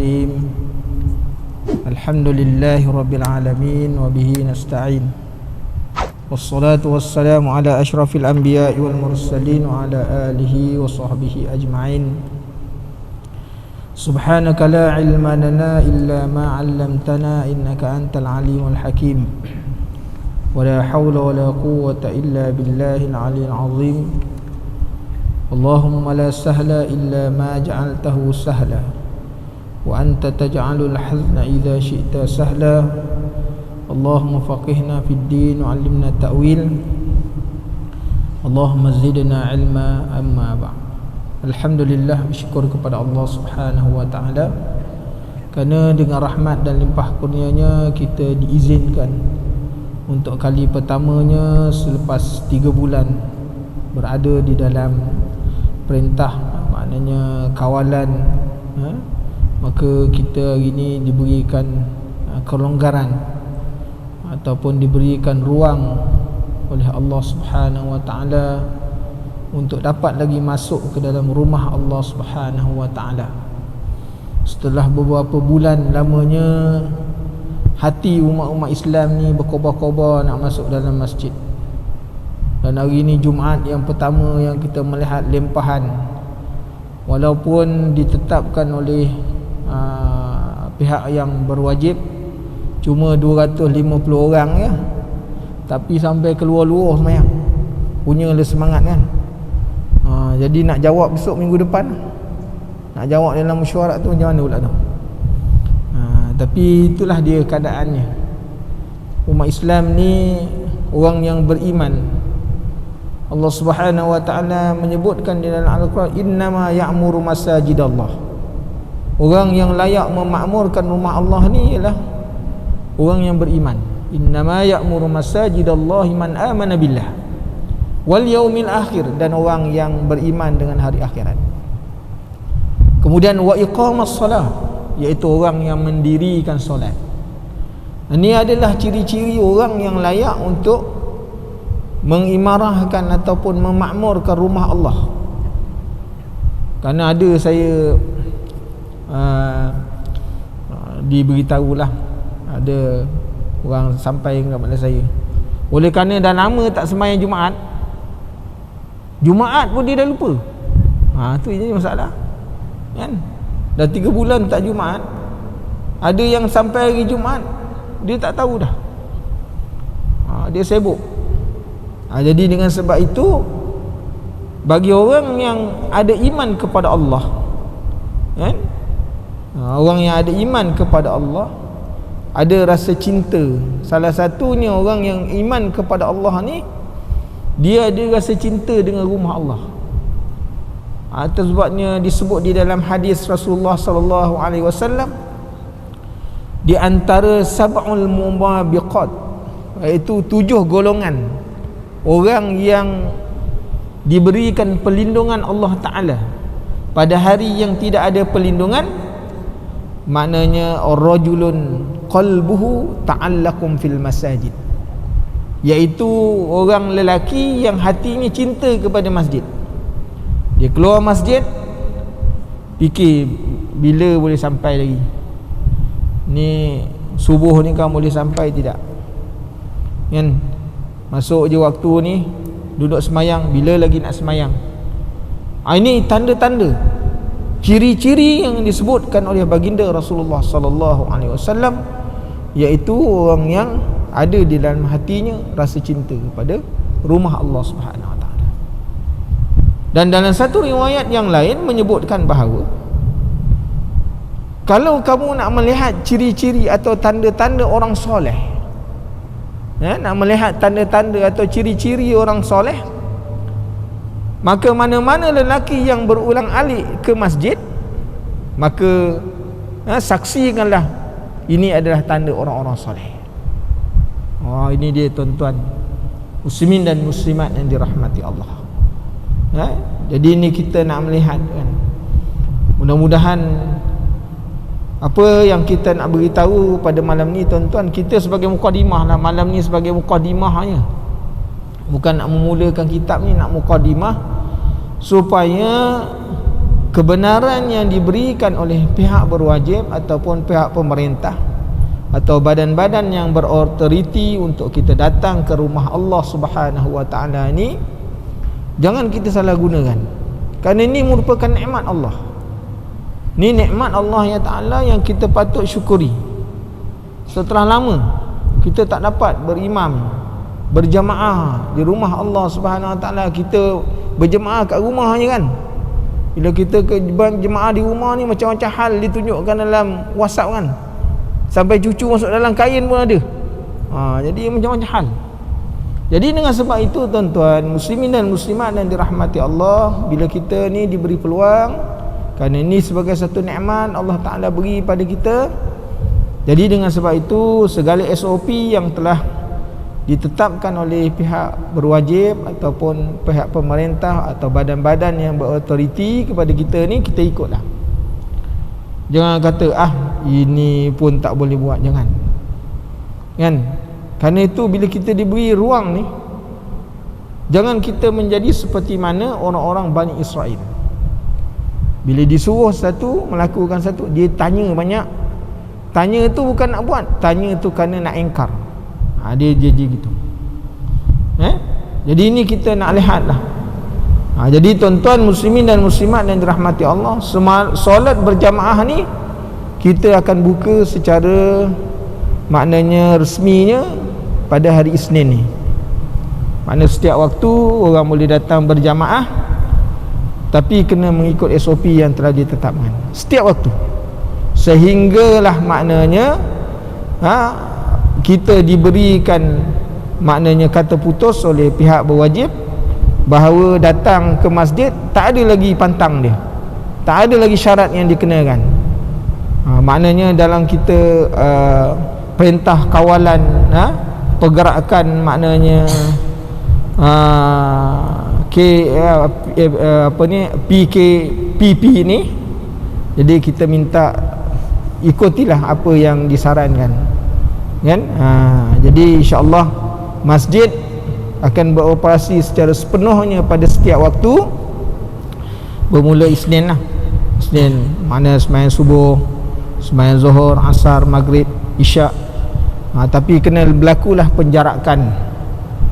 الرجيم الحمد لله رب العالمين وبه نستعين والصلاة والسلام على أشرف الأنبياء والمرسلين وعلى آله وصحبه أجمعين سبحانك لا علم لنا إلا ما علمتنا إنك أنت العليم الحكيم ولا حول ولا قوة إلا بالله العلي العظيم اللهم لا سهل إلا ما جعلته سهلا وأنت تجعل الحزن إذا شئت سهلا اللهم فقهنا في الدين وعلمنا التأويل اللهم زدنا علما أما بعد. Alhamdulillah, bersyukur kepada Allah Subhanahu wa taala kerana dengan rahmat dan limpah kurnianya kita diizinkan untuk kali pertamanya selepas 3 bulan berada di dalam perintah, maknanya kawalan, maka kita hari ini diberikan kelonggaran ataupun diberikan ruang oleh Allah Subhanahu wa taala untuk dapat lagi masuk ke dalam rumah Allah Subhanahu wa taala. Setelah beberapa bulan lamanya hati umat-umat Islam ni berkobar-kobar nak masuk dalam masjid. Dan hari ini Jumaat yang pertama yang kita melihat lempahan, walaupun ditetapkan oleh pihak yang berwajib cuma 250 orang ya, tapi sampai keluar-luar semayang, punya semangat kan. Jadi nak jawab besok minggu depan, nak jawab dalam mesyuarat tu macam mana pula tu. Tapi itulah dia keadaannya. Umat Islam ni orang yang beriman. Allah Subhanahu wa taala menyebutkan di dalam Al-Quran, innama ya'muru masajidallah. Orang yang layak memakmurkan rumah Allah ni ialah orang yang beriman. Innama ya'muru masajidallahi man amana billah wal yaumil akhir, dan orang yang beriman dengan hari akhirat. Kemudian wa iqamas salah, iaitu orang yang mendirikan solat. Ini adalah ciri-ciri orang yang layak untuk mengimarahkan ataupun memakmurkan rumah Allah. Kerana ada saya diberitahulah, ada orang sampai kepada saya, oleh kerana dah lama tak sembahyang Jumaat pun dia dah lupa. Tu jadi masalah kan. Dah 3 bulan tak Jumaat. Ada yang sampai hari Jumaat dia tak tahu dah. Dia sibuk. Jadi dengan sebab itu, bagi orang yang ada iman kepada Allah kan, orang yang ada iman kepada Allah, ada rasa cinta. Salah satunya orang yang iman kepada Allah ni, dia ada rasa cinta dengan rumah Allah. Itu sebabnya disebut di dalam hadis Rasulullah sallallahu alaihi wasallam, di antara sab'ul mubabiqat, iaitu 7 golongan orang yang diberikan perlindungan Allah Ta'ala pada hari yang tidak ada perlindungan, maknanya rajulun qalbuhu ta'allaqum fil masajid, iaitu orang lelaki yang hatinya cinta kepada masjid. Dia keluar masjid fikir bila boleh sampai lagi, ni subuh ni kan boleh sampai tidak kan. Masuk je waktu ni, duduk semayang, bila lagi nak semayang. Ini tanda-tanda, ciri-ciri yang disebutkan oleh baginda Rasulullah sallallahu alaihi wasallam, iaitu orang yang ada di dalam hatinya rasa cinta kepada rumah Allah Subhanahu wa taala. Dan dalam satu riwayat yang lain menyebutkan bahawa kalau kamu nak melihat ciri-ciri atau tanda-tanda orang soleh, nak melihat tanda-tanda atau ciri-ciri orang soleh, maka mana-mana lelaki yang berulang alik ke masjid, maka saksikanlah ini adalah tanda orang-orang soleh. Ini dia tuan-tuan muslimin dan muslimat yang dirahmati Allah. Jadi ini kita nak melihat kan. Mudah-mudahan apa yang kita nak beritahu pada malam ni tuan-tuan, kita sebagai mukadimah lah, malam ni sebagai mukadimah hanya, bukan nak memulakan kitab ni, nak mukadimah supaya kebenaran yang diberikan oleh pihak berwajib ataupun pihak pemerintah atau badan-badan yang berautoriti untuk kita datang ke rumah Allah Subhanahu wa taala ini, jangan kita salah gunakan. Kerana ini merupakan nikmat Allah. Ini nikmat Allah ya taala yang kita patut syukuri. Setelah lama kita tak dapat berimam berjamaah di rumah Allah Subhanahu wa taala, kita berjemaah kat rumah je kan. Bila kita ke jemaah di rumah ni, macam-macam hal ditunjukkan dalam WhatsApp kan. Sampai cucu masuk dalam kain pun ada. Jadi macam-macam hal. Jadi dengan sebab itu tuan-tuan muslimin dan muslimat yang dirahmati Allah, bila kita ni diberi peluang, kerana ini sebagai satu nikmat Allah Ta'ala beri pada kita. Jadi dengan sebab itu segala SOP yang telah ditetapkan oleh pihak berwajib ataupun pihak pemerintah atau badan-badan yang berautoriti kepada kita ni, kita ikutlah. Jangan kata ini pun tak boleh buat, jangan. Kan? Kerana itu bila kita diberi ruang ni, jangan kita menjadi seperti mana orang-orang Bani Israel. Bila disuruh satu melakukan satu, dia tanya banyak. Tanya tu bukan nak buat, tanya tu kerana nak engkar. Dia gitu. Jadi ini kita nak lihat lah. Jadi tuan-tuan muslimin dan muslimat yang dirahmati Allah, solat berjamaah ni kita akan buka secara maknanya resminya pada hari Isnin ni. Maknanya setiap waktu orang boleh datang berjamaah, tapi kena mengikut SOP yang telah ditetapkan setiap waktu. Sehinggalah maknanya kita diberikan maknanya kata putus oleh pihak berwajib bahawa datang ke masjid tak ada lagi pantang dia, tak ada lagi syarat yang dikenakan. Maknanya dalam kita perintah kawalan pergerakan maknanya PKPP ni, jadi kita minta ikutilah apa yang disarankan kan. Jadi insya-Allah masjid akan beroperasi secara sepenuhnya pada setiap waktu bermula Isnin lah. Isnin mana sembahyang subuh, sembahyang zuhur, asar, maghrib, isyak. Tapi kena berlakulah penjarakan.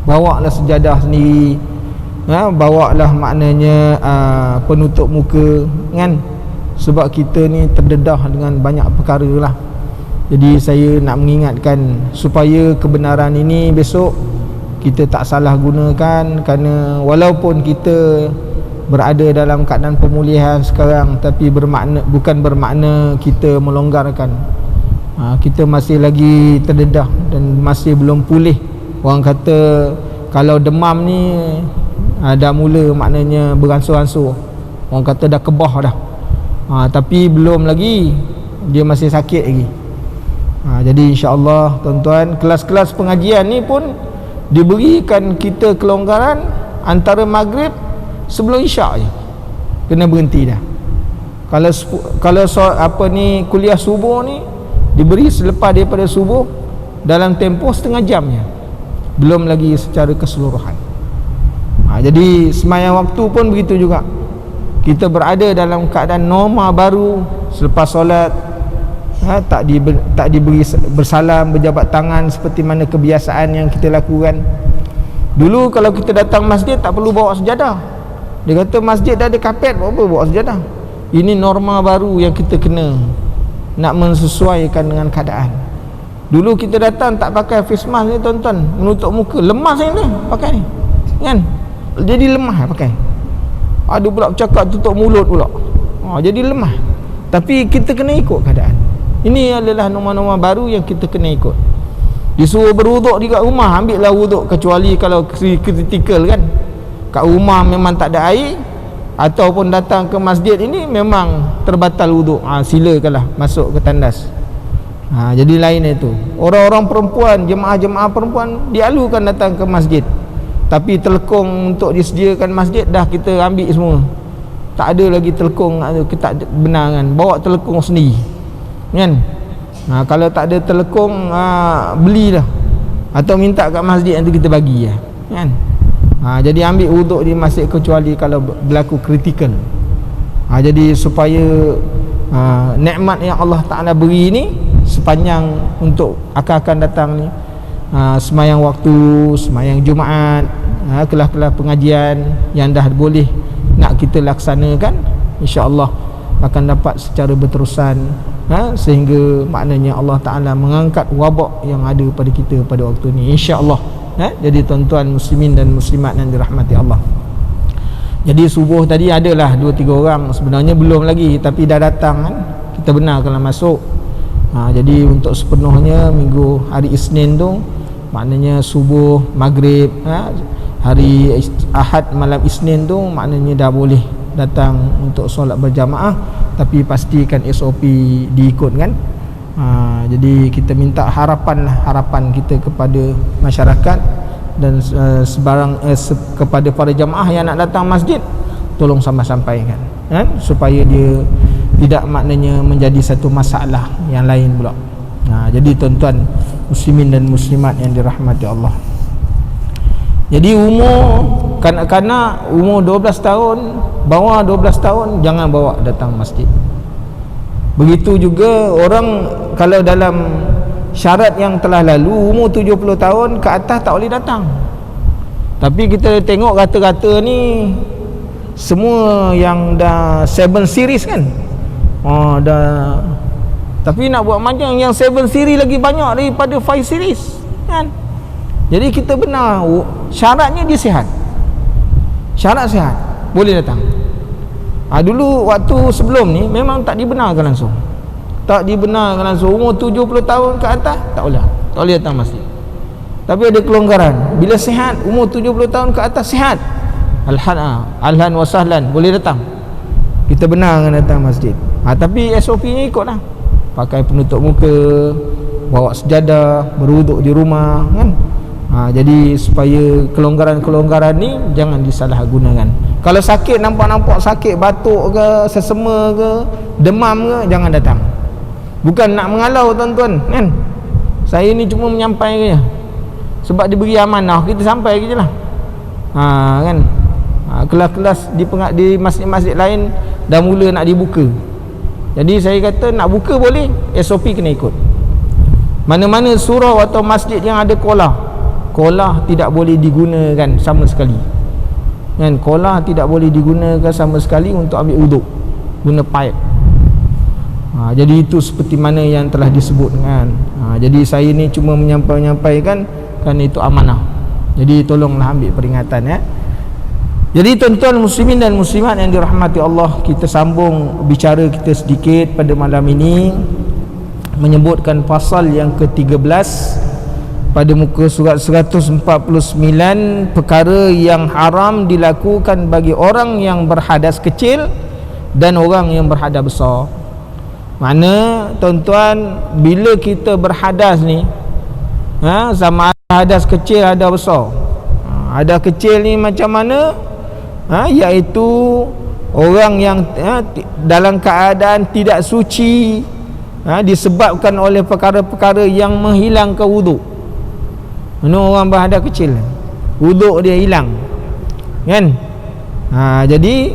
Bawalah sejadah sendiri, bawalah maknanya penutup muka kan. Sebab kita ni terdedah dengan banyak perkara lah. Jadi saya nak mengingatkan supaya kebenaran ini besok kita tak salah gunakan. Kerana walaupun kita berada dalam keadaan pemulihan sekarang, tapi bukan bermakna kita melonggarkan. Kita masih lagi terdedah dan masih belum pulih. Orang kata kalau demam ni dah mula maknanya beransur-ansur, orang kata dah kebah dah. Tapi belum lagi, dia masih sakit lagi. Jadi insya-Allah tuan-tuan, kelas-kelas pengajian ni pun diberikan kita kelonggaran antara maghrib sebelum isyak je kena berhenti dah. Kalau kuliah subuh ni diberi selepas daripada subuh dalam tempoh setengah jamnya, belum lagi secara keseluruhan. Jadi sembahyang waktu pun begitu juga. Kita berada dalam keadaan norma baru selepas solat, tak diberi bersalam, berjabat tangan seperti mana kebiasaan yang kita lakukan. Dulu kalau kita datang masjid tak perlu bawa sejadah. Dia kata masjid dah ada kapet, buat apa bawa sejadah. Ini norma baru yang kita kena nak mensesuaikan dengan keadaan. Dulu kita datang tak pakai face mask ni tuan-tuan, menutup muka, lemah saya ni pakai ni kan. Jadi lemah pakai. Ada pula bercakap tutup mulut pula, jadi lemah. Tapi kita kena ikut keadaan. Ini adalah norma-norma baru yang kita kena ikut. Disuruh berwuduk di kat rumah, ambillah wuduk, kecuali kalau kritikal kan. Kat rumah memang tak ada air, ataupun datang ke masjid ini memang terbatal wuduk, silakanlah masuk ke tandas. Jadi lain itu. Orang-orang perempuan, jemaah-jemaah perempuan dialukan datang ke masjid, tapi telekung untuk disediakan masjid dah kita ambil semua. Tak ada lagi telekung, kita tak benar kan, bawa telekung sendiri kan. Kalau tak ada telekung, belilah atau minta kat masjid nanti kita bagi kan. Jadi ambil wuduk di masjid kecuali kalau berlaku kritikal. Jadi supaya nikmat yang Allah Ta'ala beri ni sepanjang untuk akan datang ni, semayang waktu, semayang Jumaat, kelas-kelas pengajian yang dah boleh nak kita laksanakan, insya-Allah akan dapat secara berterusan, sehingga maknanya Allah Ta'ala mengangkat wabak yang ada pada kita pada waktu ni, insya-Allah. Jadi tuan-tuan muslimin dan muslimat yang dirahmati Allah, jadi subuh tadi adalah 2-3 orang, sebenarnya belum lagi tapi dah datang kan, kita benarkanlah masuk. Jadi untuk sepenuhnya minggu hari Isnin tu maknanya subuh, maghrib, hari Ahad malam Isnin tu maknanya dah boleh datang untuk solat berjamaah, tapi pastikan SOP diikut kan. Jadi kita minta harapan kita kepada masyarakat dan kepada para jamaah yang nak datang masjid, tolong sampaikan supaya dia tidak maknanya menjadi satu masalah yang lain pula. Jadi tuan-tuan muslimin dan muslimat yang dirahmati Allah, jadi umur kanak-kanak umur 12 tahun, bawah 12 tahun jangan bawa datang masjid. Begitu juga orang kalau dalam syarat yang telah lalu umur 70 tahun ke atas tak boleh datang. Tapi kita tengok rata-rata ni semua yang dah 7 series kan, dah. Tapi nak buat macam yang 7 series lagi banyak daripada 5 series kan. Jadi kita benar syaratnya dia sihat, syarat sihat boleh datang. Dulu waktu sebelum ni memang tak dibenarkan langsung, umur 70 tahun ke atas tak boleh datang masjid. Tapi ada kelonggaran, bila sihat umur 70 tahun ke atas sihat, alhan wa sahlan boleh datang, kita benarkan datang masjid. Tapi SOP-nya ikutlah, pakai penutup muka, bawa sejadah, berwuduk di rumah kan. Jadi supaya kelonggaran-kelonggaran ni jangan disalahgunakan. Kalau sakit, nampak sakit, batuk ke, sesema ke, demam ke, jangan datang. Bukan nak mengalau tuan-tuan kan. Saya ni cuma menyampaikan je, sebab diberi amanah, kita sampai je lah. Kan. Kelas-kelas di masjid-masjid lain dah mula nak dibuka. Jadi saya kata nak buka boleh, SOP kena ikut. Mana-mana surau atau masjid yang ada kolah tidak boleh digunakan sama sekali kan. Kolah tidak boleh digunakan sama sekali untuk ambil uduk, guna pipe. Jadi itu seperti mana yang telah disebut kan. Jadi saya ni cuma menyampaikan kan, itu amanah. Jadi tolonglah ambil peringatan ya. Jadi tuan-tuan muslimin dan muslimat yang dirahmati Allah, kita sambung bicara kita sedikit pada malam ini, menyebutkan pasal yang ke-13 pada muka surat 149, perkara yang haram dilakukan bagi orang yang berhadas kecil dan orang yang berhadas besar. Mana tuan-tuan, bila kita berhadas ni, sama ada hadas kecil, hadas besar. Hadas kecil ni macam mana? Iaitu orang yang dalam keadaan tidak suci, disebabkan oleh perkara-perkara yang menghilangkan wuduk. Mana orang berhadas kecil, wuduk dia hilang kan. Jadi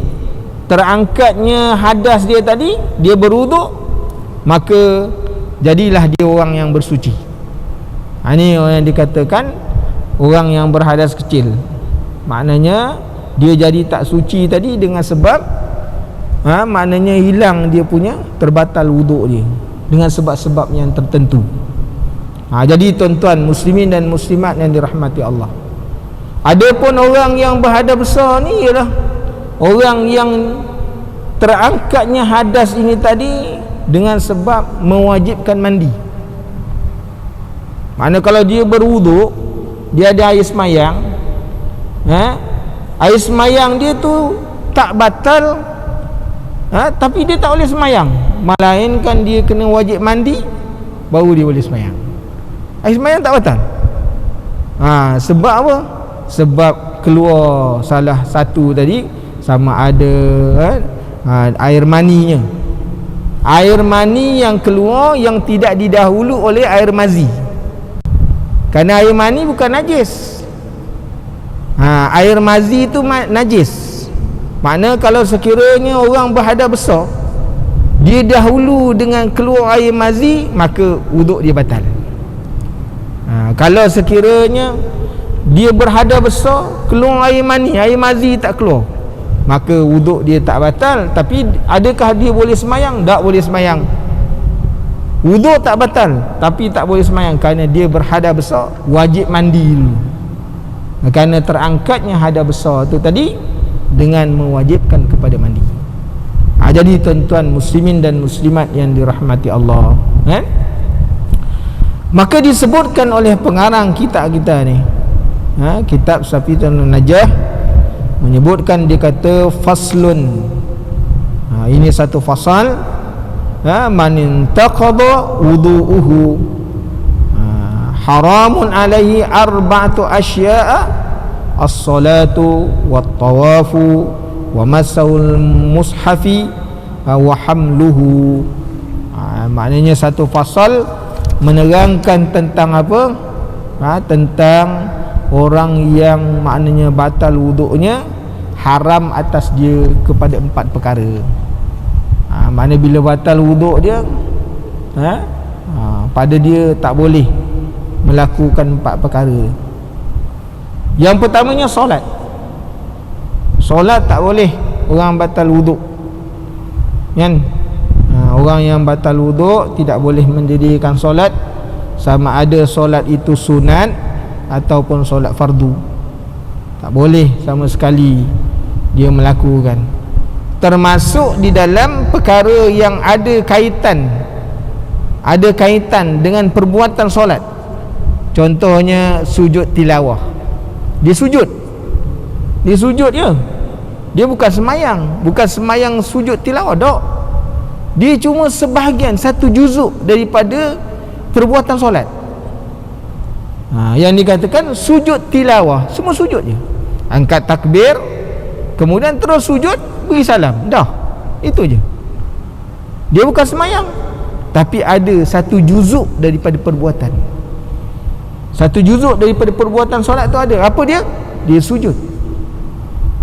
terangkatnya hadas dia tadi, dia berwuduk, maka jadilah dia orang yang bersuci. Ini orang yang dikatakan orang yang berhadas kecil. Maknanya dia jadi tak suci tadi dengan sebab maknanya hilang dia punya, terbatal wuduk dia dengan sebab-sebab yang tertentu. Jadi tuan-tuan muslimin dan muslimat yang dirahmati Allah, adapun orang yang berhadas besar ni ialah orang yang terangkatnya hadas ini tadi dengan sebab mewajibkan mandi. Mana kalau dia berwuduk, dia ada air semayang, air semayang dia tu tak batal, tapi dia tak boleh semayang, melainkan dia kena wajib mandi baru dia boleh semayang. Air semayang tak batal. Sebab apa? Sebab keluar salah satu tadi, sama ada air maninya, air mani yang keluar yang tidak didahulu oleh air mazi. Kerana air mani bukan najis, air mazi itu najis. Makna kalau sekiranya orang berhadas besar, dia dahulu dengan keluar air mazi, maka wuduk dia batal. Kalau sekiranya dia berhadas besar, keluar air mani, air mazi tak keluar, maka wuduk dia tak batal. Tapi adakah dia boleh semayang? Tak boleh semayang. Wuduk tak batal, tapi tak boleh semayang kerana dia berhadas besar, wajib mandi dulu. Kerana terangkatnya hadas besar tu tadi dengan mewajibkan kepada mandi. Jadi tuan-tuan muslimin dan muslimat yang dirahmati Allah, maka disebutkan oleh pengarang kitab kita ni, kitab Safiyatul Najah, menyebutkan, dia kata faslun, ini satu fasal, man intaqada wudu'uhu haramun alaihi arba'atu asya'a, as-salatu wat-tawafu wa masahul mushafi wa hamluhu. Maknanya satu fasal menerangkan tentang apa? Tentang orang yang maknanya batal wuduknya, haram atas dia kepada 4 perkara. Maknanya bila batal wuduk dia, pada dia tak boleh melakukan 4 perkara. Yang pertamanya solat. Solat tak boleh orang batal wuduk, kan? Orang yang batal wuduk tidak boleh mendirikan solat, sama ada solat itu sunat ataupun solat fardu. Tak boleh sama sekali dia melakukan. Termasuk di dalam perkara yang ada kaitan dengan perbuatan solat. Contohnya sujud tilawah. Dia sujud je, dia bukan semayang sujud tilawah tak. Dia cuma sebahagian, satu juzuk daripada perbuatan solat. Yang dikatakan sujud tilawah, semua sujud je, angkat takbir, kemudian terus sujud, beri salam, dah, itu je. Dia bukan semayang, tapi ada satu juzuk daripada perbuatan. Satu juzuk daripada perbuatan solat tu ada. Apa dia? Dia sujud.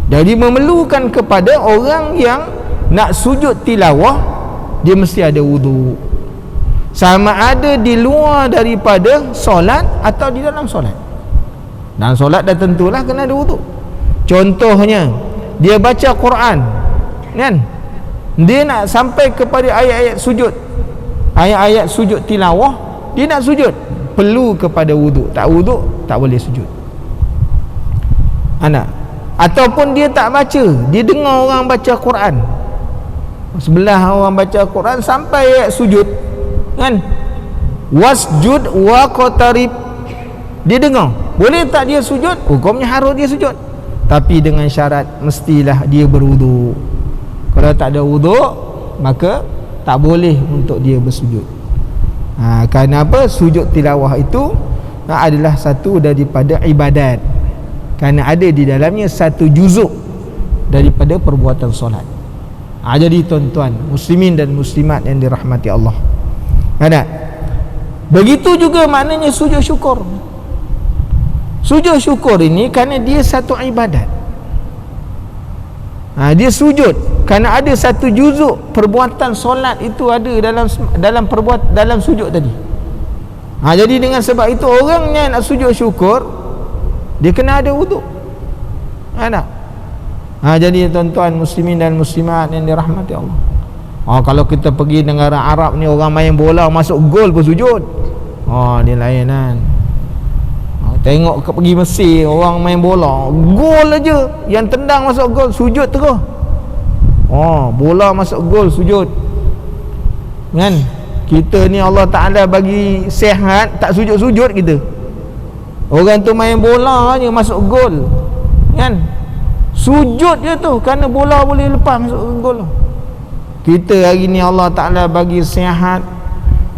Jadi memerlukan kepada orang yang nak sujud tilawah, dia mesti ada wuduk. Sama ada di luar daripada solat atau di dalam solat. Dalam solat dah tentulah kena ada wuduk. Contohnya, dia baca Quran, kan? Dia nak sampai kepada ayat-ayat sujud, ayat-ayat sujud tilawah, dia nak sujud, perlu kepada wuduk. Tak wuduk, tak boleh sujud. Ataupun dia tak baca, dia dengar orang baca Quran, sebelah orang baca Quran sampai ayat sujud, kan? Wasjud wa qatarib, dia dengar, boleh tak dia sujud? Hukumnya harus dia sujud, tapi dengan syarat mestilah dia berwuduk. Kalau tak ada wuduk, maka tak boleh untuk dia bersujud. Kerana apa? Sujud tilawah itu adalah satu daripada ibadat, kerana ada di dalamnya satu juzuk daripada perbuatan solat. Jadi tuan-tuan muslimin dan muslimat yang dirahmati Allah, begitu juga maknanya sujud syukur. Sujud syukur ini kerana dia satu ibadat. Dia sujud kerana ada satu juzuk perbuatan solat itu ada dalam sujud tadi. Jadi dengan sebab itu orangnya nak sujud syukur, dia kena ada wuduk. Jadi tuan-tuan muslimin dan muslimat yang dirahmati Allah, kalau kita pergi negara Arab ni, orang main bola masuk gol pun sujud. Dia lain kan. Tengok pergi Mesir, orang main bola gol aja, yang tendang masuk gol sujud terus. Bola masuk gol sujud, kan? Kita ni Allah Ta'ala bagi sihat, tak sujud-sujud kita. Orang tu main bola je masuk gol, kan? Sujud je tu, kerana bola boleh lepas masuk gol. Kita hari ni Allah Ta'ala bagi sihat,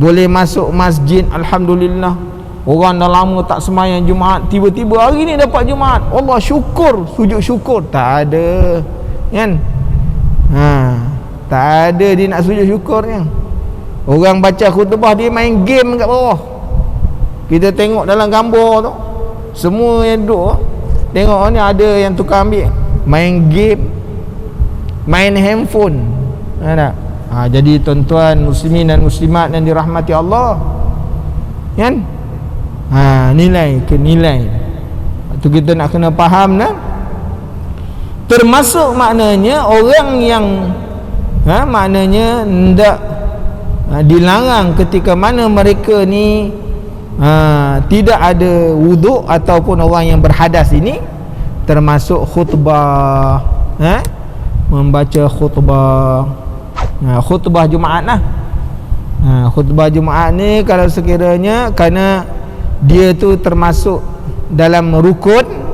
boleh masuk masjid, alhamdulillah. Orang dah lama tak sembahyang Jumaat, tiba-tiba hari ni dapat Jumaat, Allah syukur, sujud syukur. Tak ada, kan? Tak ada dia nak sujud syukurnya. Orang baca khutbah, dia main game kat bawah. Kita tengok dalam gambar tu, semua yang duduk tengok ni, ada yang tukar ambil main game, main handphone. Tak? Jadi tuan-tuan muslimin dan muslimat yang dirahmati Allah, kan? Nilai ke nilai itu kita nak kena faham dah. Termasuk maknanya orang yang maknanya hendak dilarang ketika mana mereka ni tidak ada wuduk ataupun orang yang berhadas ini, termasuk khutbah, membaca khutbah, khutbah Jumaat lah. Khutbah Jumaat ni kalau sekiranya kerana dia tu termasuk dalam rukun,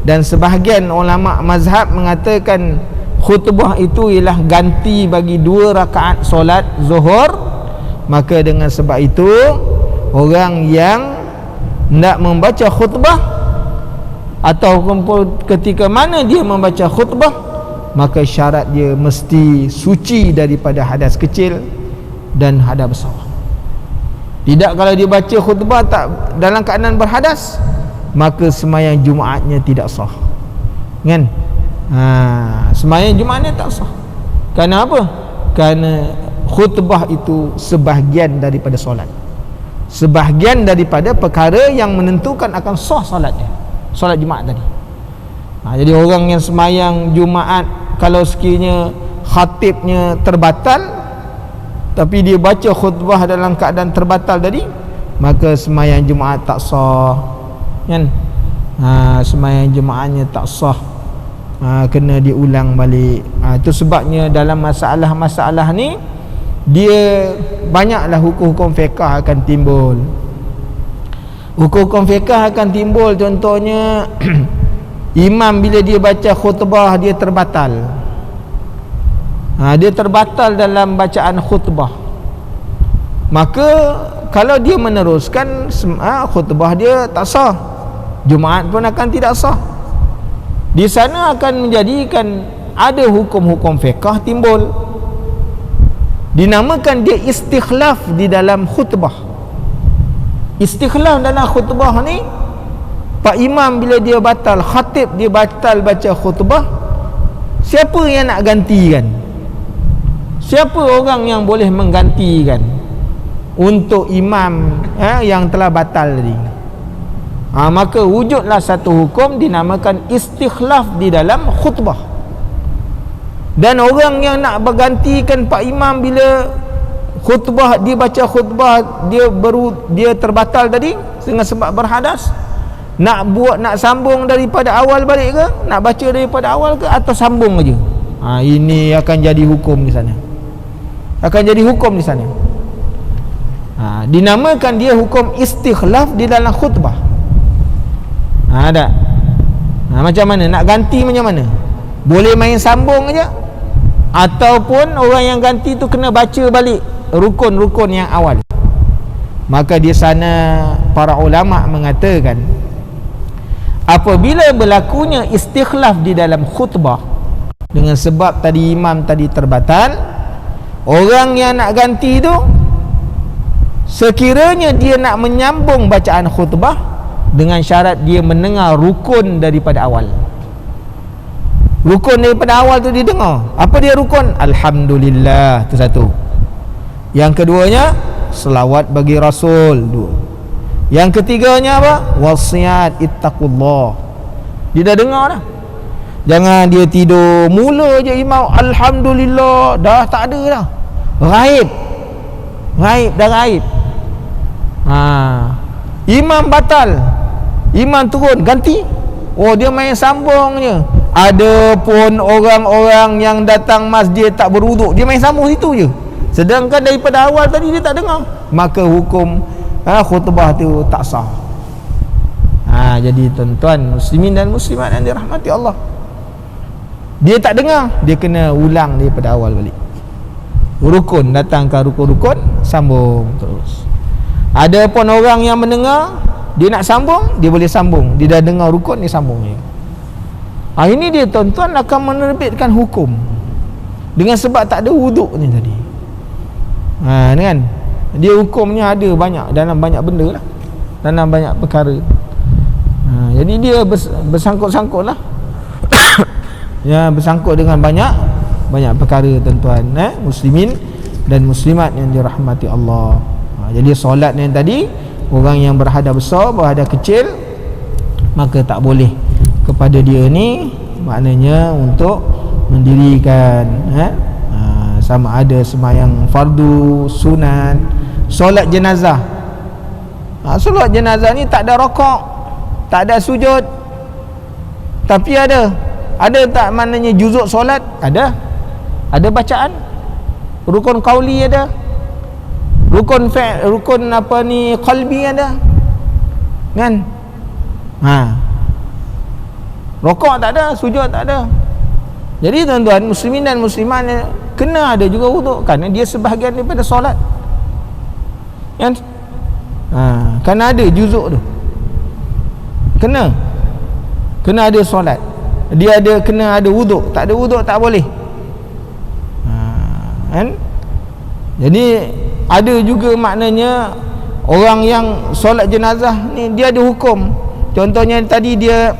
dan sebahagian ulama mazhab mengatakan khutbah itu ialah ganti bagi 2 rakaat solat zuhur, maka dengan sebab itu orang yang nak membaca khutbah ataupun ketika mana dia membaca khutbah, maka syarat dia mesti suci daripada hadas kecil dan hadas besar. Tidak kalau dia baca khutbah tak dalam keadaan berhadas, maka sembahyang Jumaatnya tidak sah, kan? Sembahyang Jumaatnya tak sah. Kerana apa? Kerana khutbah itu sebahagian daripada solat, sebahagian daripada perkara yang menentukan akan sah solatnya, solat Jumaat tadi. Jadi orang yang sembahyang Jumaat, kalau sekiranya khatibnya terbatal tapi dia baca khutbah dalam keadaan terbatal tadi, maka sembahyang Jumaat tak sah, kan? Sembahyang Jumaatnya tak sah, kena diulang balik. Itu sebabnya dalam masalah-masalah ni dia banyaklah hukum-hukum fiqh akan timbul. Hukum-hukum fiqh akan timbul, contohnya imam bila dia baca khutbah dia terbatal. Dia terbatal dalam bacaan khutbah, maka kalau dia meneruskan khutbah dia tak sah, Jumaat pun akan tidak sah. Di sana akan menjadikan ada hukum-hukum fiqh timbul, dinamakan dia istikhlaf di dalam khutbah. Istikhlaf dalam khutbah ni, pak imam bila dia batal, khatib dia batal baca khutbah, siapa yang nak gantikan? Siapa orang yang boleh menggantikan untuk imam yang telah batal tadi? Maka wujudlah satu hukum dinamakan istikhlaf di dalam khutbah. Dan orang yang nak bergantikan pak imam bila khutbah, dia baca khutbah dia terbatal tadi dengan sebab berhadas, nak sambung daripada awal balik ke, nak baca daripada awal ke, atau sambung aja? Ini akan jadi hukum di sana. Dinamakan dia hukum istikhlaf di dalam khutbah. Macam mana nak ganti, macam mana? Boleh main sambung aja, ataupun orang yang ganti tu kena baca balik rukun-rukun yang awal. Maka di sana para ulama mengatakan, apabila berlakunya istikhlaf di dalam khutbah dengan sebab tadi imam tadi terbatal, orang yang nak ganti tu sekiranya dia nak menyambung bacaan khutbah dengan syarat dia mendengar rukun daripada awal. Rukun daripada awal tu dia dengar. Apa dia rukun? Alhamdulillah, tu satu. Yang keduanya selawat bagi Rasul, dua. Yang ketiganya apa? Wasiat ittaqullah. Dia dah dengar dah. Jangan dia tidur mula je imam Alhamdulillah, dah tak ada dah. Raib dah raib. Imam batal, imam turun ganti, dia main sambung je. Ada pun orang-orang yang datang masjid tak berwuduk, dia main sambung situ je, sedangkan daripada awal tadi dia tak dengar, maka hukum khutbah tu tak sah. Jadi tuan-tuan muslimin dan muslimat yang dirahmati Allah, dia tak dengar, dia kena ulang daripada awal balik. Rukun, datangkan rukun-rukun, sambung terus. Ada pun orang yang mendengar, dia nak sambung, dia boleh sambung. Dia dah dengar rukun, dia sambung je. Ini dia tuan-tuan akan menerbitkan hukum dengan sebab tak ada wuduk ni tadi. Kan? Dia hukumnya ada banyak, dalam banyak benda lah, dalam banyak perkara. Jadi dia bersangkut-sangkut lah. Bersangkut dengan banyak banyak perkara tuan-tuan, muslimin dan muslimat yang dirahmati Allah. Jadi solat yang tadi, orang yang berhadap besar, berhadap kecil, maka tak boleh kepada dia ni, maknanya untuk mendirikan sama ada sembahyang fardu, sunat, solat jenazah. Solat jenazah ni tak ada rokok, tak ada sujud, tapi ada tak maknanya juzuk solat? Ada bacaan, rukun qauli ada, rukun apa ni qalbi ada, kan? Rokok tak ada, sujud tak ada. Jadi tuan-tuan, muslimin dan muslimat kena ada juga wuduk, kerana dia sebahagian daripada solat, kan? Kerana ada juzuk tu, kena ada solat, dia kena ada wuduk. Tak ada wuduk tak boleh, kan? Jadi ada juga maknanya orang yang solat jenazah ni dia ada hukum. Contohnya tadi dia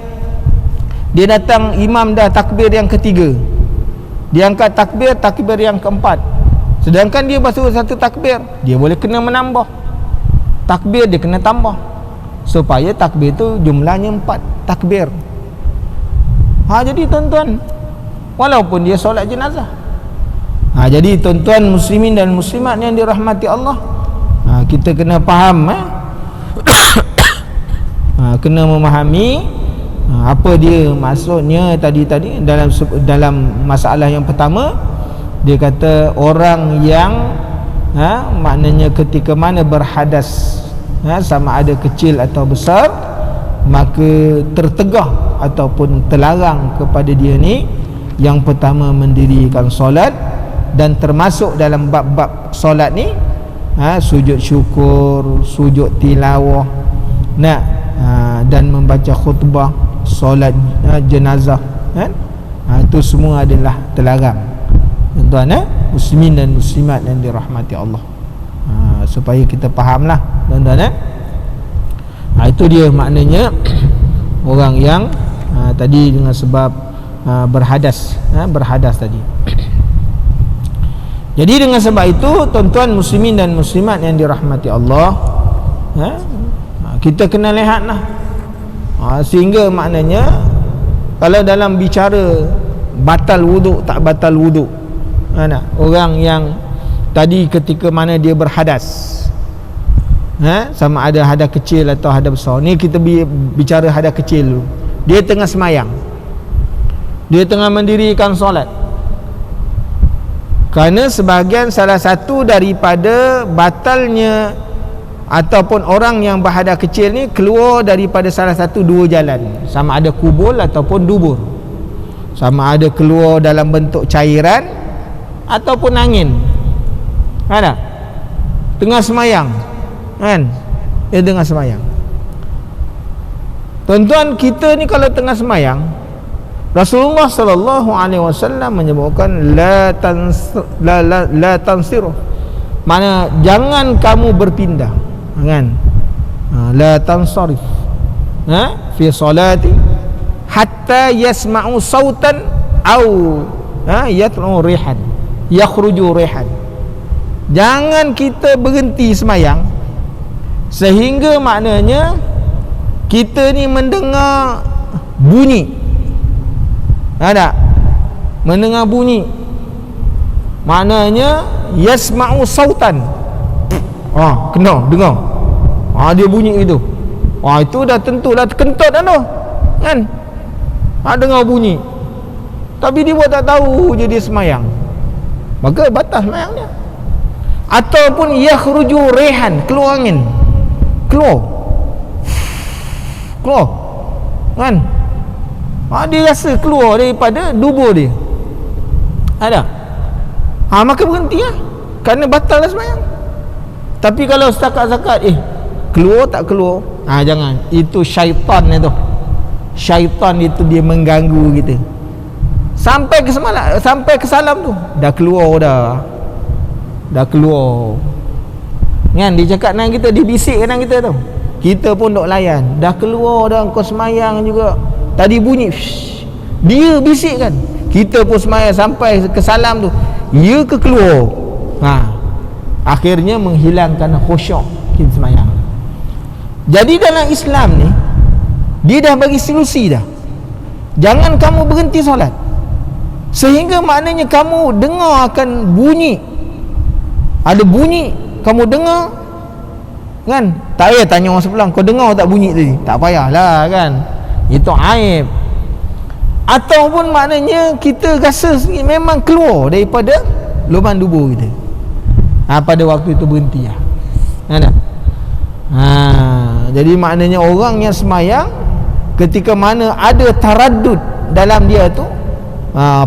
datang, imam dah takbir yang ketiga, dia angkat takbir yang keempat, sedangkan dia baru satu takbir, dia boleh kena menambah takbir, dia kena tambah supaya takbir tu jumlahnya 4 takbir. Jadi tuan-tuan, walaupun dia solat jenazah, jadi tuan-tuan muslimin dan muslimat yang dirahmati Allah, kita kena faham, kena memahami apa dia maksudnya tadi dalam masalah yang pertama. Dia kata orang yang maknanya ketika mana berhadas, sama ada kecil atau besar, maka tertegah ataupun terlarang kepada dia ni, yang pertama mendirikan solat, dan termasuk dalam bab-bab solat ni sujud syukur, sujud tilawah, dan membaca khutbah, solat jenazah, kan? Itu semua adalah terlarang, tuan-tuan, muslimin dan muslimat yang dirahmati Allah. Supaya kita fahamlah, tuan-tuan, itu dia maknanya orang yang tadi dengan sebab berhadas tadi. Jadi dengan sebab itu, tuan-tuan muslimin dan muslimat yang dirahmati Allah, kita kena lihatlah, sehingga maknanya kalau dalam bicara batal wuduk tak batal wuduk, orang yang tadi ketika mana dia berhadas, sama ada hadas kecil atau hadas besar, ni kita bicara hadas kecil dulu. Dia tengah semayang, dia tengah mendirikan solat, kerana sebahagian salah satu daripada batalnya ataupun orang yang berhadas kecil ni keluar daripada salah satu dua jalan, sama ada kubul ataupun dubur, sama ada keluar dalam bentuk cairan ataupun angin. Ada tengah semayang, kan? Dia tengah semayang. Tuan-tuan, kita ni kalau tengah semayang, Rasulullah sallallahu alaihi wasallam menyebutkan la tansiru, mana jangan kamu berpindah, kan? La tansarif fi salati hatta yasma'u sautan au yatlu rihan yakhruju rihan. Jangan kita berhenti semayang sehingga maknanya kita ni mendengar bunyi. Ada mendengar bunyi, maknanya yasma'u sautan, kena dengar, dia bunyi itu, itu dah tentulah kentut dah tu, kan? Dengar bunyi tapi dia buat tak tahu je dia semayang, maka batas semayang dia. Ataupun yakhruju rihan, keluar angin, keluar, kan? Dia rasa keluar daripada dubur dia, ada, maka berhenti lah, kerana batal lah semayang. Tapi kalau setakat-setakat keluar tak keluar, jangan, itu syaitan itu. Syaitan itu dia mengganggu kita sampai ke semalam, sampai ke salam tu dah keluar dah keluar, kan? Dia cakap dengan kita, dia bisik dengan kita tu, kita pun duk layan, dah keluar dah, kau semayang juga, tadi bunyi, dia bisik kan, kita pun sembahyang sampai ke salam tu, ia ke keluar, akhirnya menghilangkan khusyuk kita sembahyang. Jadi dalam Islam ni dia dah bagi solusi dah. Jangan kamu berhenti solat sehingga maknanya kamu dengar akan bunyi, ada bunyi kamu dengar kan, tak payah tanya orang sebelah, kau dengar tak bunyi tadi, tak payahlah kan, itu aib. Ataupun maknanya kita rasa memang keluar daripada lubang dubur kita, pada waktu itu berhenti lah. Ada. Jadi maknanya orang yang semayang ketika mana ada taraddud dalam dia tu,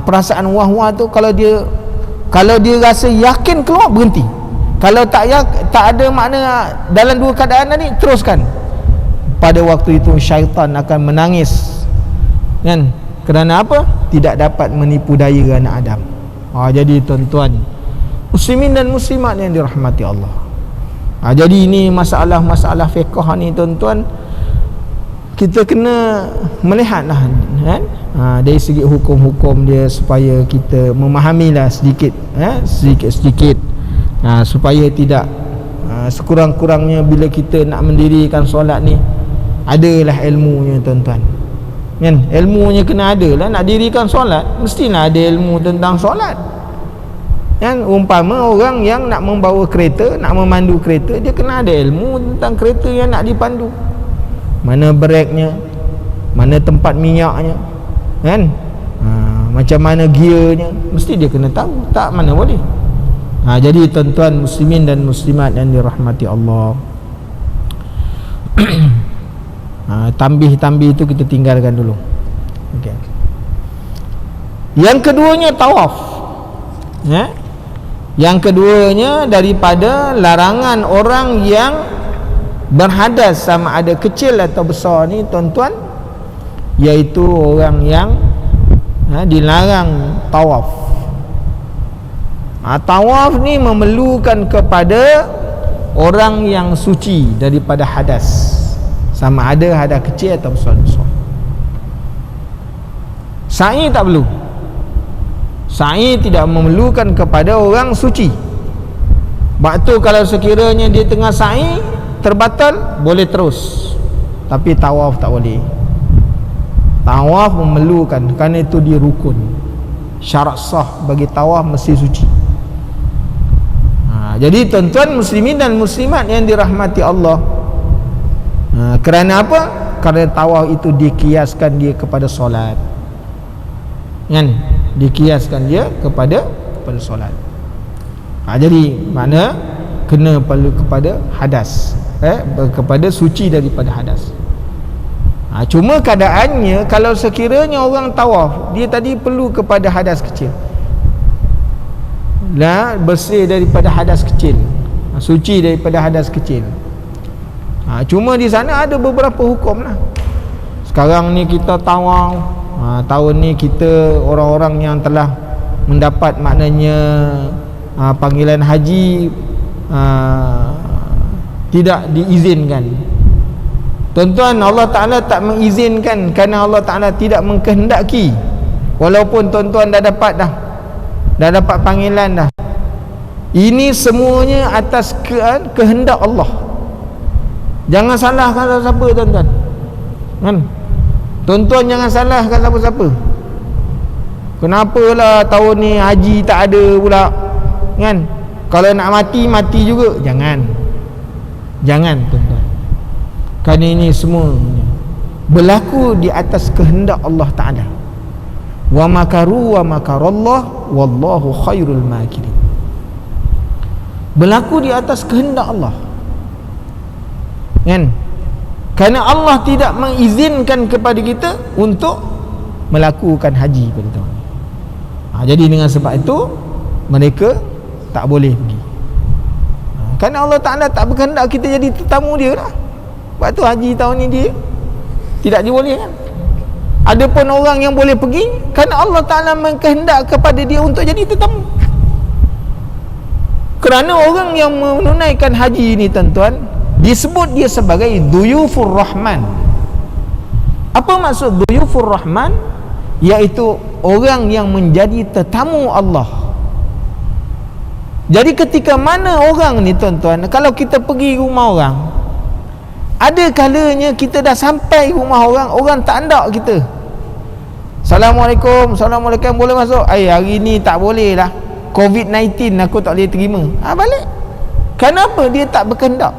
perasaan wah-wah tu, kalau dia rasa yakin keluar, berhenti. Kalau tak ada makna dalam dua keadaan tadi, teruskan. Pada waktu itu syaitan akan menangis kan, kerana apa? Tidak dapat menipu daya anak Adam. Jadi tuan-tuan muslimin dan muslimat yang dirahmati Allah, jadi ini masalah-masalah fiqh ni tuan-tuan, kita kena melihatlah kan, dari segi hukum-hukum dia supaya kita memahamilah sedikit, sedikit-sedikit, supaya tidak sekurang-kurangnya bila kita nak mendirikan solat ni adalah ilmunya tuan-tuan kan. Ilmunya kena ada lah. Nak dirikan solat mestilah ada ilmu tentang solat kan. Umpama orang yang nak membawa kereta, nak memandu kereta, dia kena ada ilmu tentang kereta yang nak dipandu, mana breknya, mana tempat minyaknya kan, macam mana gearnya, mesti dia kena tahu. Tak, mana boleh. Jadi tuan-tuan muslimin dan muslimat yang dirahmati Allah, tambih-tambih itu kita tinggalkan dulu. Okay. Yang keduanya tawaf, yang keduanya daripada larangan orang yang berhadas, sama ada kecil atau besar ni tuan-tuan, iaitu orang yang dilarang tawaf. Tawaf ni memerlukan kepada orang yang suci daripada hadas, sama ada hadas kecil atau besar-besar. Sa'i tak perlu. Sa'i tidak memerlukan kepada orang suci. Sebab tu kalau sekiranya dia tengah sa'i terbatal, boleh terus, tapi tawaf tak boleh. Tawaf memerlukan, kerana itu dia rukun. Syarat sah bagi tawaf mesti suci. Jadi tuan-tuan muslimin dan muslimat yang dirahmati Allah, kerana apa? Kerana tawaf itu dikiaskan dia kepada solat kan, dikiaskan dia kepada solat. Jadi mana kena perlu kepada hadas, kepada suci daripada hadas. Cuma keadaannya kalau sekiranya orang tawaf, dia tadi perlu kepada hadas kecil, bersih daripada hadas kecil, suci daripada hadas kecil. Cuma di sana ada beberapa hukum lah. Sekarang ni kita tawaf, tahun ni kita orang-orang yang telah mendapat maknanya panggilan haji, tidak diizinkan. Tuan-tuan, Allah Ta'ala tak mengizinkan kerana Allah Ta'ala tidak mengkehendaki. Walaupun tuan-tuan dah dapat panggilan dah. Ini semuanya atas kehendak Allah. Jangan salahkan siapa tuan-tuan kan? Tuan-tuan jangan salahkan siapa-siapa. Kenapalah tahun ni haji tak ada pula kan? Kalau nak mati juga. Jangan tuan-tuan, kerana ini semua berlaku di atas kehendak Allah Ta'ala. Wa makaru wa makarallah wallahu khairul makirin. Berlaku di atas kehendak Allah kan? Kerana Allah tidak mengizinkan kepada kita untuk melakukan haji pada tahun ini. Jadi dengan sebab itu mereka tak boleh pergi, kerana Allah Ta'ala tak berkehendak kita jadi tetamu dia lah. Sebab tu haji tahun ni dia tidak dibolehkan. Ada pun orang yang boleh pergi kerana Allah Ta'ala mengkehendak kepada dia untuk jadi tetamu. Kerana orang yang menunaikan haji ini tuan-tuan, disebut dia sebagai Duyufur Rahman. Apa maksud Duyufur Rahman? Iaitu orang yang menjadi tetamu Allah. Jadi ketika mana orang ni tuan-tuan, kalau kita pergi rumah orang, ada kalanya kita dah sampai rumah orang, orang tak hendak kita. Assalamualaikum, Assalamualaikum, boleh masuk? Hari ni tak boleh lah, COVID-19 aku tak boleh terima. Balik. Kenapa? Dia tak berkehendak.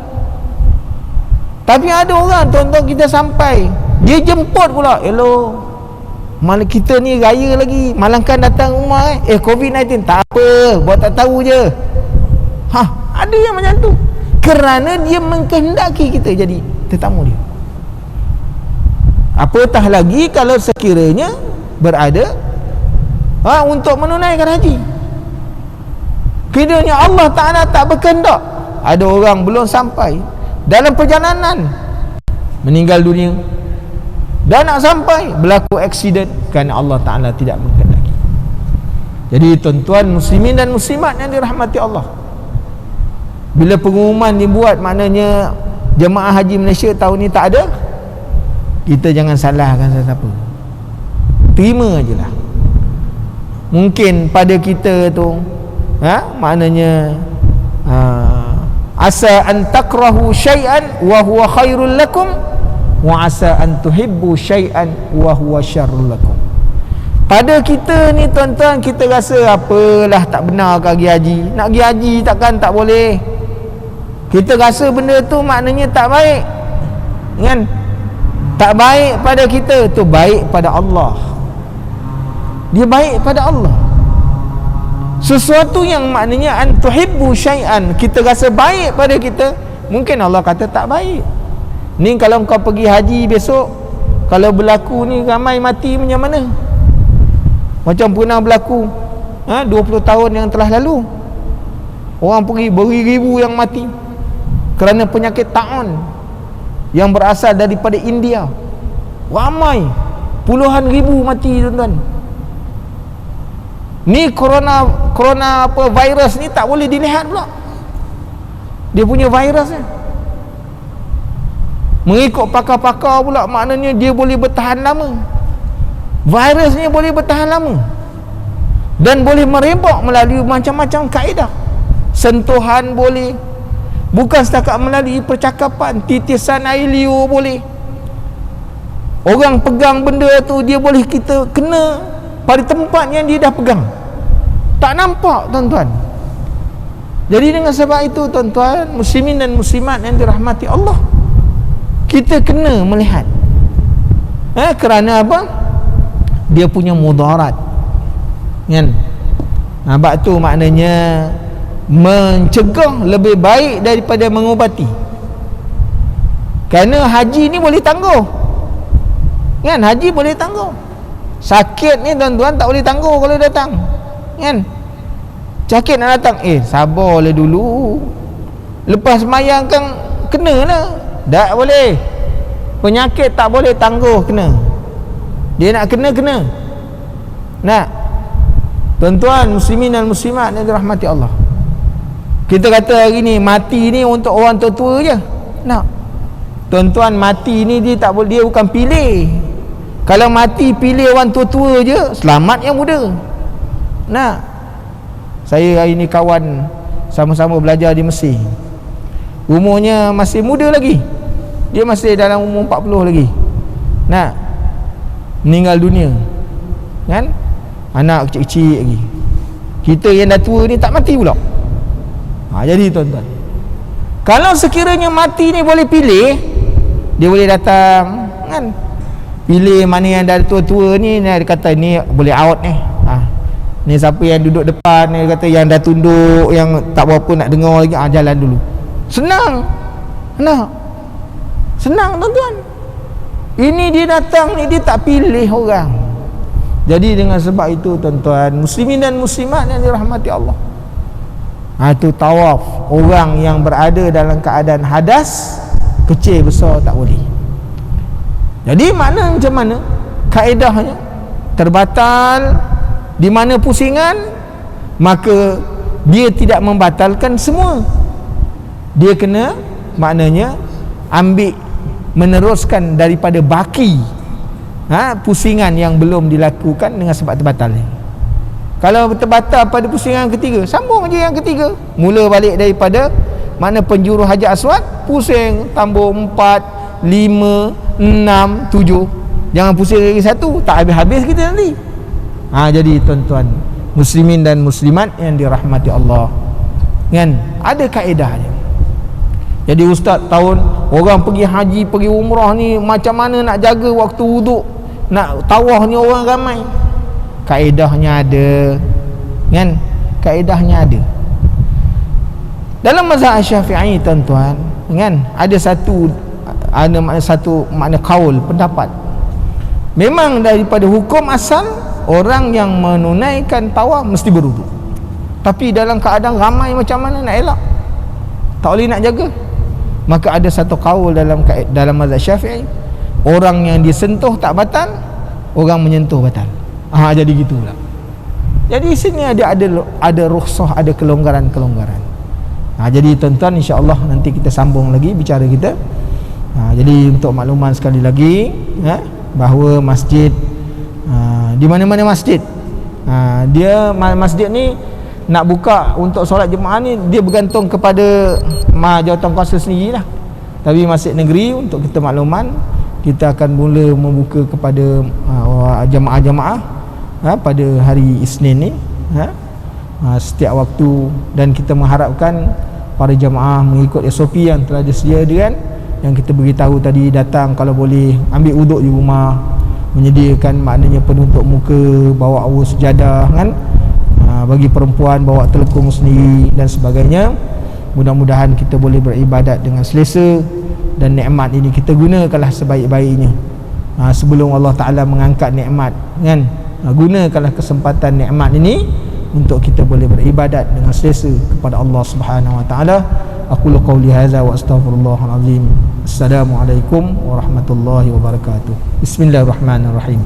Tapi ada orang tuan-tuan, kita sampai, dia jemput pula. Hello, malam kita ni raya lagi, malangkan datang rumah COVID-19, tak apa, buat tak tahu je. Ada yang macam tu, kerana dia mengkehendaki kita jadi tetamu dia. Apatah lagi kalau sekiranya berada untuk menunaikan haji. Kiranya Allah Ta'ala tak berkehendak, ada orang belum sampai dalam perjalanan meninggal dunia, dan nak sampai berlaku aksiden kerana Allah Ta'ala tidak menghendaki. Jadi tuan-tuan muslimin dan muslimat yang dirahmati Allah, bila pengumuman dibuat maknanya jemaah haji Malaysia tahun ni tak ada, kita jangan salahkan sesiapa, terima ajalah. Mungkin pada kita tu maknanya asa an takrahu syai'an wa huwa khairul lakum wa asa an tuhibbu syai'an wa huwa syarrul lakum. Pada kita ni tuan-tuan, kita rasa apalah tak benar pergi haji, nak pergi haji takkan tak boleh. Kita rasa benda tu maknanya tak baik, kan? Tak baik pada kita, tu baik pada Allah. Dia baik pada Allah. Sesuatu yang maknanya an tuhibbu syai'an, kita rasa baik pada kita, mungkin Allah kata tak baik. Ni kalau kau pergi haji besok, kalau berlaku ni ramai mati macam mana? Macam pernah berlaku 20 tahun yang telah lalu, orang pergi beribu yang mati kerana penyakit taun yang berasal daripada India. Ramai, puluhan ribu mati tuan-tuan. Ni corona virus ni tak boleh dilihat pula, dia punya virusnya. Mengikut pakar-pakar pula, maknanya dia boleh bertahan lama. Virus ni boleh bertahan lama dan boleh merebak melalui macam-macam kaedah. Sentuhan boleh, bukan setakat melalui percakapan, titisan air liur boleh. Orang pegang benda tu, dia boleh kita kena pada tempat yang dia dah pegang, tak nampak tuan-tuan. Jadi dengan sebab itu tuan-tuan muslimin dan muslimat yang dirahmati Allah, kita kena melihat kerana apa? Dia punya mudarat, kan? Sebab tu maknanya mencegah lebih baik daripada mengubati. Kerana haji ni boleh tangguh, kan? Haji boleh tangguh. Sakit ni tuan-tuan tak boleh tangguh kalau datang, kan? Sakit nak datang, sabarlah dulu, lepas semayang kan kena lah. Tak boleh, penyakit tak boleh tangguh, kena. Dia nak kena. Nak tuan-tuan muslimin dan muslimat yang dirahmati Allah, kita kata hari ni mati ni untuk orang tua-tua je. Nak tuan-tuan, mati ni dia tak boleh, dia bukan pilih. Kalau mati pilih orang tua-tua je, selamat yang muda. Nah, saya hari ni kawan sama-sama belajar di Mesir, umurnya masih muda lagi, dia masih dalam umur 40 lagi. Nah, meninggal dunia, kan? Anak kecil-kecil lagi. Kita yang dah tua ni tak mati pula. Jadi tuan-tuan, kalau sekiranya mati ni boleh pilih, dia boleh datang, kan? Pilih mana yang dah tua-tua ni, dia kata ni boleh out ni. Ni siapa yang duduk depan ni, dia kata yang dah tunduk, yang tak berapa nak dengar lagi, jalan dulu. Senang. Senang tuan-tuan. Ini dia datang ni, dia tak pilih orang. Jadi dengan sebab itu tuan-tuan muslimin dan muslimat yang dirahmati Allah, itu tawaf orang yang berada dalam keadaan hadas, kecil besar tak boleh. Jadi makna macam mana kaedahnya? Terbatal di mana pusingan, maka dia tidak membatalkan semua. Dia kena maknanya ambil, meneruskan daripada baki, pusingan yang belum dilakukan dengan sebab terbatal ni. Kalau terbatal pada pusingan ketiga, sambung je yang ketiga, mula balik daripada mana penjuru Hajar Aswad, pusing tambah 4, 5, 6, 7. Jangan pusing lagi satu, tak habis-habis kita nanti. Jadi tuan-tuan muslimin dan muslimat yang dirahmati Allah, kan, ada kaedah dia. Jadi ustaz tahun orang pergi haji, pergi umrah ni macam mana nak jaga waktu wuduk, nak tawaf ni orang ramai. Kaedahnya ada, kan, kaedahnya ada. Dalam mazhab Syafi'i tuan-tuan, kan, ada satu makna kaul, pendapat. Memang daripada hukum asal orang yang menunaikan tawaf mesti berwuduk. Tapi dalam keadaan ramai macam mana nak elak? Tak boleh nak jaga. Maka ada satu kaul dalam mazhab Syafi'i, orang yang disentuh tak batal, orang menyentuh batal. Jadi gitu pula. Jadi sini ada rukhsah, ada kelonggaran-kelonggaran. Jadi tuan-tuan, insya-Allah nanti kita sambung lagi bicara kita. Jadi untuk makluman sekali lagi, bahawa masjid, di mana-mana masjid, dia masjid ni nak buka untuk solat jemaah ni, dia bergantung kepada jawatan kuasa sendirilah. Tapi masjid negeri, untuk kita makluman, kita akan mula membuka kepada jemaah-jemaah pada hari Isnin ni, setiap waktu. Dan kita mengharapkan para jemaah mengikut SOP yang telah disediakan, yang kita beritahu tadi, datang kalau boleh ambil wuduk di rumah, menyediakan maknanya penutup muka, bawa awus sejadah, kan, bagi perempuan bawa telekung sendiri dan sebagainya. Mudah-mudahan kita boleh beribadat dengan selesa, dan nikmat ini kita gunakanlah sebaik-baiknya. Sebelum Allah Ta'ala mengangkat nikmat, kan, gunakanlah kesempatan nikmat ini untuk kita boleh beribadat dengan selesa kepada Allah Subhanahu Wa Ta'ala. Aqulu qawli hadza wa astaghfirullahal azim. Assalamualaikum warahmatullahi wabarakatuh. Bismillahirrahmanirrahim.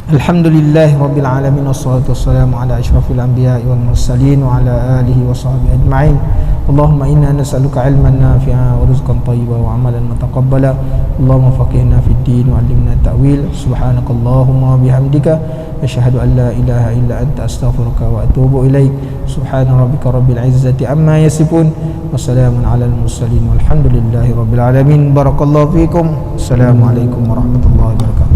Alhamdulillahi rabbil alamin, wassalatu wassalamu ala asyrafil anbiya'i wal mursalin wa ala alihi wa sahbihi ajma'in. Allahumma inna nas'aluka ilman nafi'a wa rizqan thayyiban wa amalan mutaqabbala. Allahumma faqihna fid din wa 'allimna ta'wil. Subhanakallahumma wa bihamdika asyhadu an la ilaha illa anta astaghfiruka wa atubu ilaik. Subhana rabbika rabbil izzati amma yasifun, wa salamun 'alal mursalin walhamdulillahi rabbil alamin. Barakallahu fikum. Assalamualaikum warahmatullahi wabarakatuh.